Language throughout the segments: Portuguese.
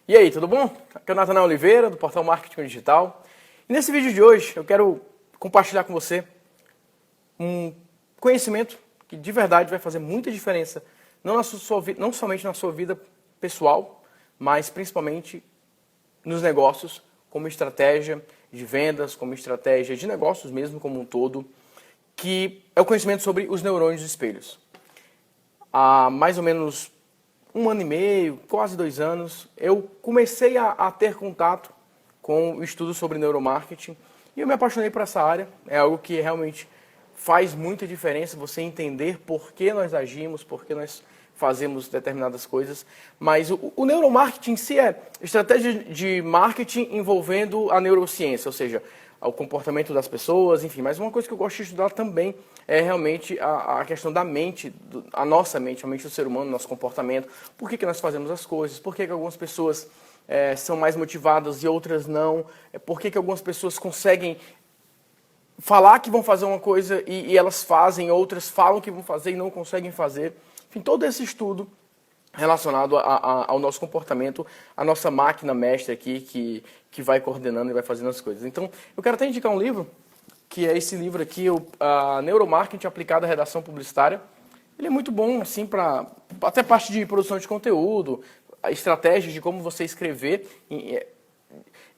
E aí, tudo bom? Aqui é o Natanael Oliveira, do portal Marketing Digital. E nesse vídeo de hoje eu quero compartilhar com você um conhecimento que de verdade vai fazer muita diferença, não somente na sua vida pessoal, mas principalmente nos negócios, como estratégia de vendas, como estratégia de negócios mesmo como um todo, que é o conhecimento sobre os neurônios espelhos. Há mais ou menos 1 ano e meio, quase 2 anos, eu comecei a ter contato com o estudo sobre neuromarketing e eu me apaixonei por essa área. É algo que realmente faz muita diferença você entender por que nós agimos, por que nós fazemos determinadas coisas. Mas o neuromarketing em si é estratégia de marketing envolvendo a neurociência, ou seja, o comportamento das pessoas, enfim. Mas uma coisa que eu gosto de estudar também é realmente a questão da mente, a nossa mente, a mente do ser humano, nosso comportamento. Por que nós fazemos as coisas? Por que algumas pessoas são mais motivadas e outras não? Por que algumas pessoas conseguem falar que vão fazer uma coisa e elas fazem, outras falam que vão fazer e não conseguem fazer? Enfim, todo esse estudo relacionado ao nosso comportamento, a nossa máquina mestra aqui, que vai coordenando e vai fazendo as coisas. Então, eu quero até indicar um livro, que é esse livro aqui, a Neuromarketing aplicado à redação publicitária. Ele é muito bom, assim, para até parte de produção de conteúdo, a estratégia de como você escrever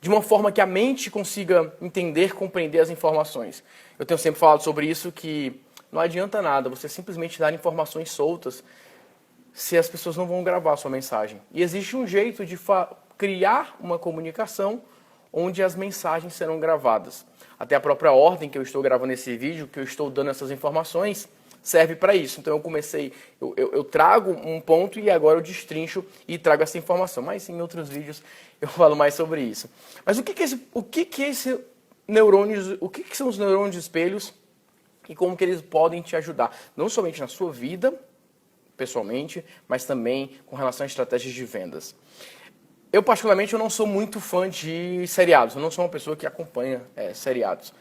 de uma forma que a mente consiga entender, compreender as informações. Eu tenho sempre falado sobre isso, que não adianta nada você simplesmente dar informações soltas se as pessoas não vão gravar a sua mensagem. E existe um jeito de criar uma comunicação onde as mensagens serão gravadas. Até a própria ordem que eu estou gravando esse vídeo, que eu estou dando essas informações, serve para isso. Então eu trago um ponto e agora eu destrincho e trago essa informação. Mas em outros vídeos eu falo mais sobre isso. Mas o que são os neurônios espelhos e como que eles podem te ajudar? Não somente na sua vida, pessoalmente, mas também com relação a estratégias de vendas. Eu, particularmente, eu não sou muito fã de seriados. Eu não sou uma pessoa que acompanha seriados.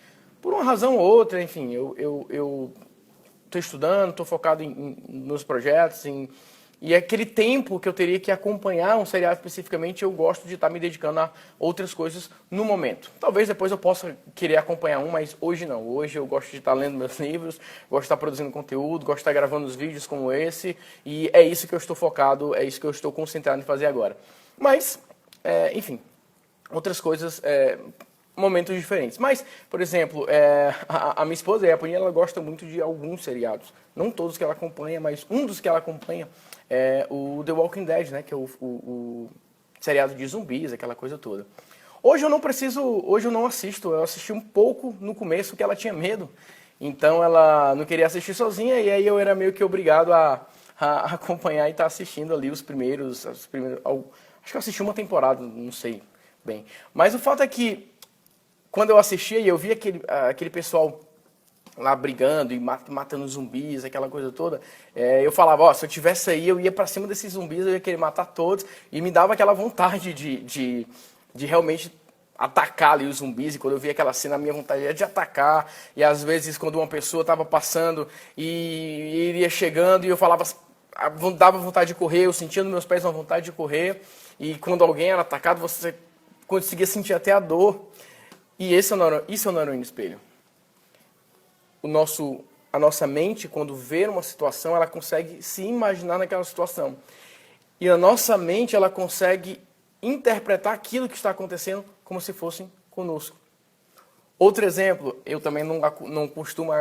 Por uma razão ou outra, enfim, eu estou estudando, estou focado nos projetos, e aquele tempo que eu teria que acompanhar um seriado especificamente, eu gosto de estar me dedicando a outras coisas no momento. Talvez depois eu possa querer acompanhar um, mas hoje não. Hoje eu gosto de estar lendo meus livros, gosto de estar produzindo conteúdo, gosto de estar gravando os vídeos como esse, e é isso que eu estou focado, é isso que eu estou concentrado em fazer agora. Mas, enfim, outras coisas, momentos diferentes. Mas, por exemplo, a minha esposa, a Apulinha, ela gosta muito de alguns seriados. Não todos que ela acompanha, mas um dos que ela acompanha é o The Walking Dead, né, que é o seriado de zumbis, aquela coisa toda. Hoje eu não assisto, eu assisti um pouco no começo, que ela tinha medo. Então ela não queria assistir sozinha, e aí eu era meio que obrigado a acompanhar e estar assistindo ali os primeiros, acho que eu assisti uma temporada, não sei bem. Mas o fato é que quando eu assistia e eu via aquele pessoal lá brigando e matando zumbis, aquela coisa toda, eu falava, se eu tivesse aí, eu ia pra cima desses zumbis, eu ia querer matar todos, e me dava aquela vontade de realmente atacar ali os zumbis, e quando eu via aquela cena, a minha vontade era de atacar, e às vezes quando uma pessoa estava passando e iria chegando, e eu falava, dava vontade de correr, eu sentia nos meus pés uma vontade de correr, e quando alguém era atacado, você conseguia sentir até a dor. E isso é o neurônio espelho. A nossa mente, quando vê uma situação, ela consegue se imaginar naquela situação. E a nossa mente, ela consegue interpretar aquilo que está acontecendo como se fosse conosco. Outro exemplo, eu também não costumo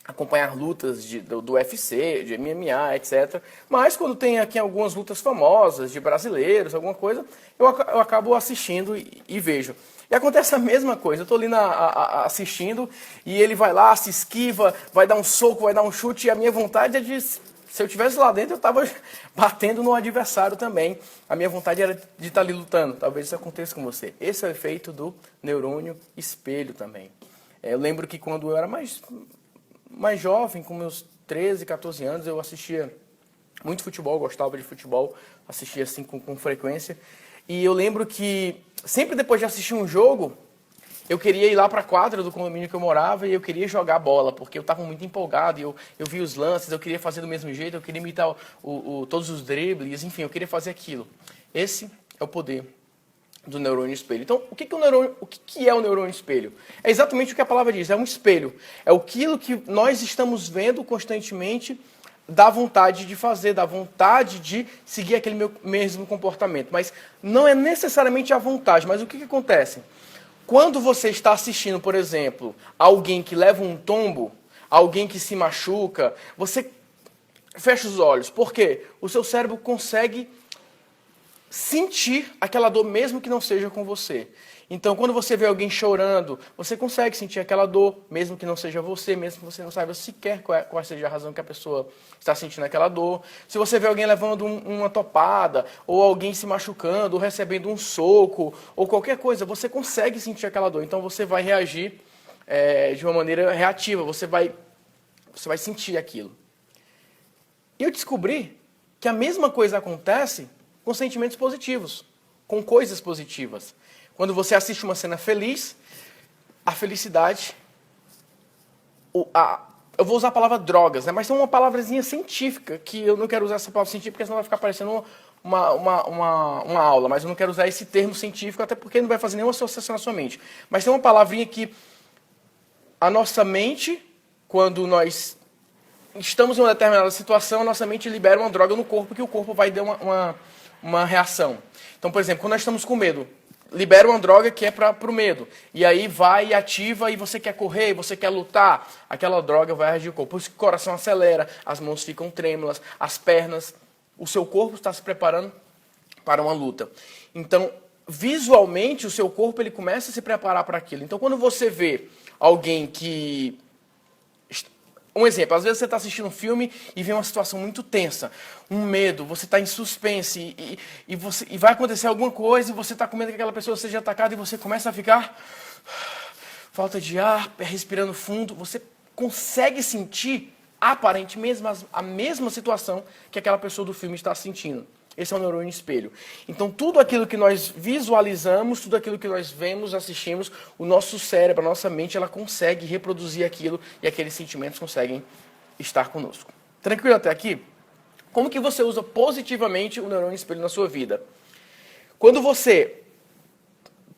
acompanhar lutas do UFC, de MMA, etc. Mas quando tem aqui algumas lutas famosas, de brasileiros, alguma coisa, eu acabo assistindo e vejo. E acontece a mesma coisa, eu estou ali assistindo e ele vai lá, se esquiva, vai dar um soco, vai dar um chute, e a minha vontade é de, se eu estivesse lá dentro, eu estava batendo no adversário também. A minha vontade era de estar ali lutando, talvez isso aconteça com você. Esse é o efeito do neurônio espelho também. Eu lembro que quando eu era mais jovem, com meus 13, 14 anos, eu assistia muito futebol, gostava de futebol, assistia assim com frequência. E eu lembro que sempre depois de assistir um jogo, eu queria ir lá para a quadra do condomínio que eu morava e eu queria jogar bola, porque eu estava muito empolgado, e eu via os lances, eu queria fazer do mesmo jeito, eu queria imitar todos os dribles, enfim, eu queria fazer aquilo. Esse é o poder do neurônio espelho. Então, o que é o neurônio espelho? É exatamente o que a palavra diz, é um espelho. É aquilo que nós estamos vendo constantemente, dá vontade de fazer, dá vontade de seguir aquele mesmo comportamento. Mas não é necessariamente a vontade. Mas o que acontece? Quando você está assistindo, por exemplo, alguém que leva um tombo, alguém que se machuca, você fecha os olhos. Por quê? O seu cérebro consegue sentir aquela dor mesmo que não seja com você. Então, quando você vê alguém chorando, você consegue sentir aquela dor, mesmo que não seja você, mesmo que você não saiba sequer qual seja a razão que a pessoa está sentindo aquela dor. Se você vê alguém levando uma topada, ou alguém se machucando, ou recebendo um soco, ou qualquer coisa, você consegue sentir aquela dor. Então, você vai reagir de uma maneira reativa, você vai sentir aquilo. E eu descobri que a mesma coisa acontece com sentimentos positivos, com coisas positivas. Quando você assiste uma cena feliz, a felicidade... eu vou usar a palavra drogas, né? Mas tem uma palavrazinha científica, que eu não quero usar essa palavra científica, porque senão vai ficar parecendo uma aula, mas eu não quero usar esse termo científico, até porque não vai fazer nenhuma associação na sua mente. Mas tem uma palavrinha que a nossa mente, quando nós estamos em uma determinada situação, a nossa mente libera uma droga no corpo, que o corpo vai dar uma reação. Então, por exemplo, quando nós estamos com medo, libera uma droga que é para o medo. E aí vai e ativa, e você quer correr, você quer lutar, aquela droga vai agir no corpo. Por isso que o coração acelera, as mãos ficam trêmulas, as pernas, o seu corpo está se preparando para uma luta. Então, visualmente, o seu corpo ele começa a se preparar para aquilo. Então, quando você vê alguém que... Um exemplo, às vezes você está assistindo um filme e vê uma situação muito tensa, um medo, você está em suspense e vai acontecer alguma coisa e você está com medo que aquela pessoa seja atacada e você começa a ficar falta de ar, respirando fundo, você consegue sentir aparentemente a mesma situação que aquela pessoa do filme está sentindo. Esse é o neurônio espelho. Então, tudo aquilo que nós visualizamos, tudo aquilo que nós vemos, assistimos, o nosso cérebro, a nossa mente, ela consegue reproduzir aquilo e aqueles sentimentos conseguem estar conosco. Tranquilo até aqui? Como que você usa positivamente o neurônio espelho na sua vida? Quando você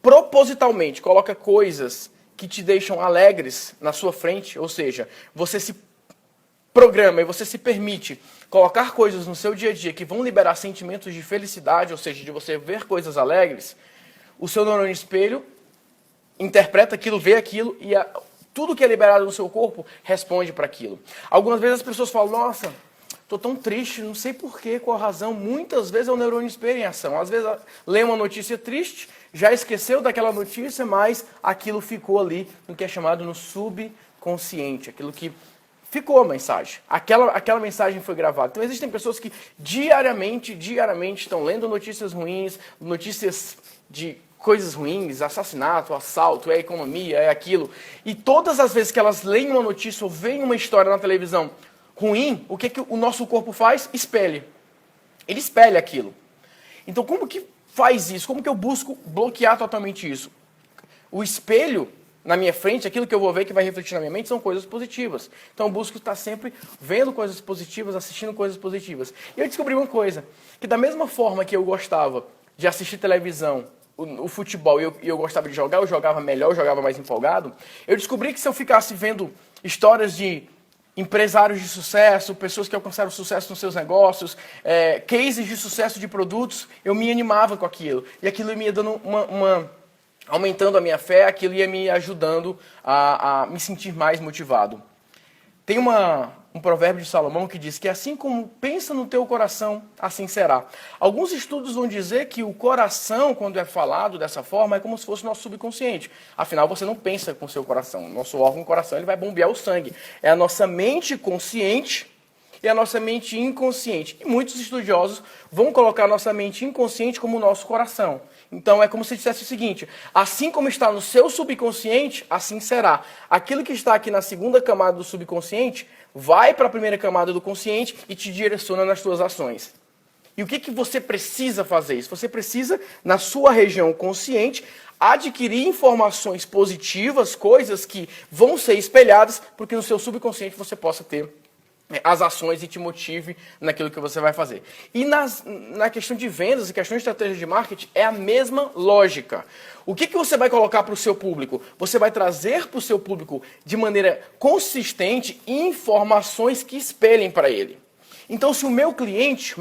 propositalmente coloca coisas que te deixam alegres na sua frente, ou seja, você se programa e você se permite colocar coisas no seu dia a dia que vão liberar sentimentos de felicidade, ou seja, de você ver coisas alegres, o seu neurônio espelho interpreta aquilo, vê aquilo e tudo que é liberado no seu corpo responde para aquilo. Algumas vezes as pessoas falam, nossa, estou tão triste, não sei porquê, qual a razão. Muitas vezes é o neurônio espelho em ação. Às vezes lê uma notícia triste, já esqueceu daquela notícia, mas aquilo ficou ali no que é chamado no subconsciente, aquilo que ficou a mensagem. Aquela mensagem foi gravada. Então existem pessoas que diariamente estão lendo notícias ruins, notícias de coisas ruins, assassinato, assalto, é a economia, é aquilo. E todas as vezes que elas leem uma notícia ou veem uma história na televisão ruim, o que o nosso corpo faz? Espelha. Ele espelha aquilo. Então como que faz isso? Como que eu busco bloquear totalmente isso? O espelho na minha frente, aquilo que eu vou ver que vai refletir na minha mente são coisas positivas. Então eu busco estar sempre vendo coisas positivas, assistindo coisas positivas. E eu descobri uma coisa, que da mesma forma que eu gostava de assistir televisão, o futebol, e eu gostava de jogar, eu jogava melhor, eu jogava mais empolgado, eu descobri que se eu ficasse vendo histórias de empresários de sucesso, pessoas que alcançaram sucesso nos seus negócios, cases de sucesso de produtos, eu me animava com aquilo. E aquilo me ia dando aumentando a minha fé, aquilo ia me ajudando a me sentir mais motivado. Tem um provérbio de Salomão que diz que assim como pensa no teu coração, assim será. Alguns estudos vão dizer que o coração, quando é falado dessa forma, é como se fosse o nosso subconsciente. Afinal, você não pensa com o seu coração. O nosso órgão, o coração, ele vai bombear o sangue. É a nossa mente consciente e a nossa mente inconsciente. E muitos estudiosos vão colocar a nossa mente inconsciente como o nosso coração. Então é como se dissesse o seguinte, assim como está no seu subconsciente, assim será. Aquilo que está aqui na segunda camada do subconsciente, vai para a primeira camada do consciente e te direciona nas suas ações. E o que você precisa fazer isso? Você precisa, na sua região consciente, adquirir informações positivas, coisas que vão ser espelhadas, porque no seu subconsciente você possa ter as ações e te motive naquilo que você vai fazer. E na questão de vendas e questão de estratégia de marketing, é a mesma lógica. O que você vai colocar para o seu público? Você vai trazer para o seu público de maneira consistente informações que espelhem para ele. Então, se o meu cliente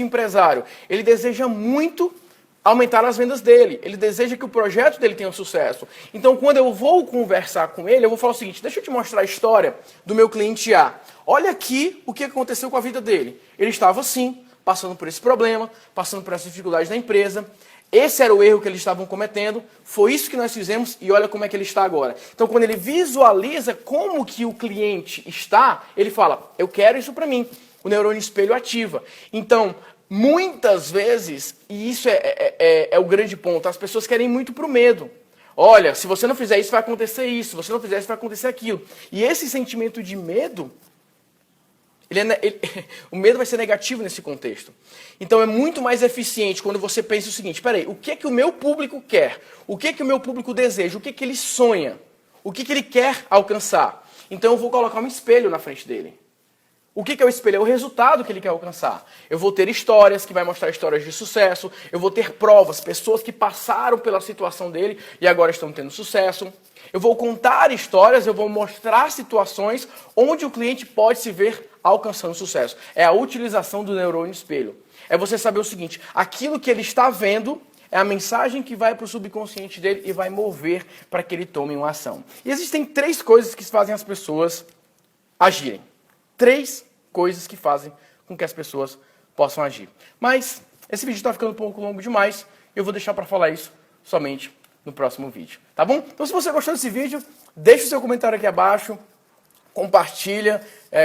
empresário, ele deseja muito aumentar as vendas dele, ele deseja que o projeto dele tenha sucesso. Então, quando eu vou conversar com ele, eu vou falar o seguinte: deixa eu te mostrar a história do meu cliente A. Olha aqui o que aconteceu com a vida dele. Ele estava assim, passando por esse problema, passando por essa dificuldade da empresa. Esse era o erro que eles estavam cometendo, foi isso que nós fizemos e olha como é que ele está agora. Então, quando ele visualiza como que o cliente está, ele fala: eu quero isso para mim. O neurônio espelho ativa. Então, muitas vezes, e isso é o grande ponto, as pessoas querem muito pro medo. Olha, se você não fizer isso, vai acontecer isso. Se você não fizer isso, vai acontecer aquilo. E esse sentimento de medo, o medo vai ser negativo nesse contexto. Então é muito mais eficiente quando você pensa o seguinte: peraí, o que é que o meu público quer? O que é que o meu público deseja? O que é que ele sonha? O que é que ele quer alcançar? Então eu vou colocar um espelho na frente dele. O que é o espelho? É o resultado que ele quer alcançar. Eu vou ter histórias que vai mostrar histórias de sucesso, eu vou ter provas, pessoas que passaram pela situação dele e agora estão tendo sucesso. Eu vou contar histórias, eu vou mostrar situações onde o cliente pode se ver alcançando sucesso. É a utilização do neurônio espelho. É você saber o seguinte: aquilo que ele está vendo é a mensagem que vai para o subconsciente dele e vai mover para que ele tome uma ação. E existem 3 coisas que fazem as pessoas agirem. 3 coisas que fazem com que as pessoas possam agir. Mas esse vídeo está ficando um pouco longo demais e eu vou deixar para falar isso somente no próximo vídeo, tá bom? Então, se você gostou desse vídeo, deixa o seu comentário aqui abaixo, compartilha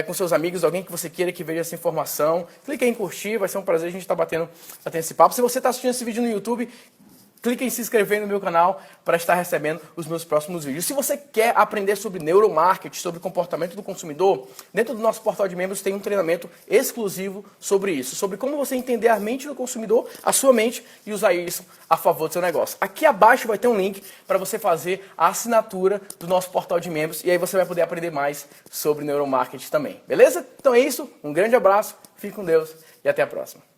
com seus amigos, alguém que você queira que veja essa informação. Clica em curtir, vai ser um prazer a gente estar batendo esse papo. Se você está assistindo esse vídeo no YouTube, clique em se inscrever no meu canal para estar recebendo os meus próximos vídeos. Se você quer aprender sobre neuromarketing, sobre comportamento do consumidor, dentro do nosso portal de membros tem um treinamento exclusivo sobre isso, sobre como você entender a mente do consumidor, a sua mente, e usar isso a favor do seu negócio. Aqui abaixo vai ter um link para você fazer a assinatura do nosso portal de membros e aí você vai poder aprender mais sobre neuromarketing também. Beleza? Então é isso, um grande abraço, fique com Deus e até a próxima.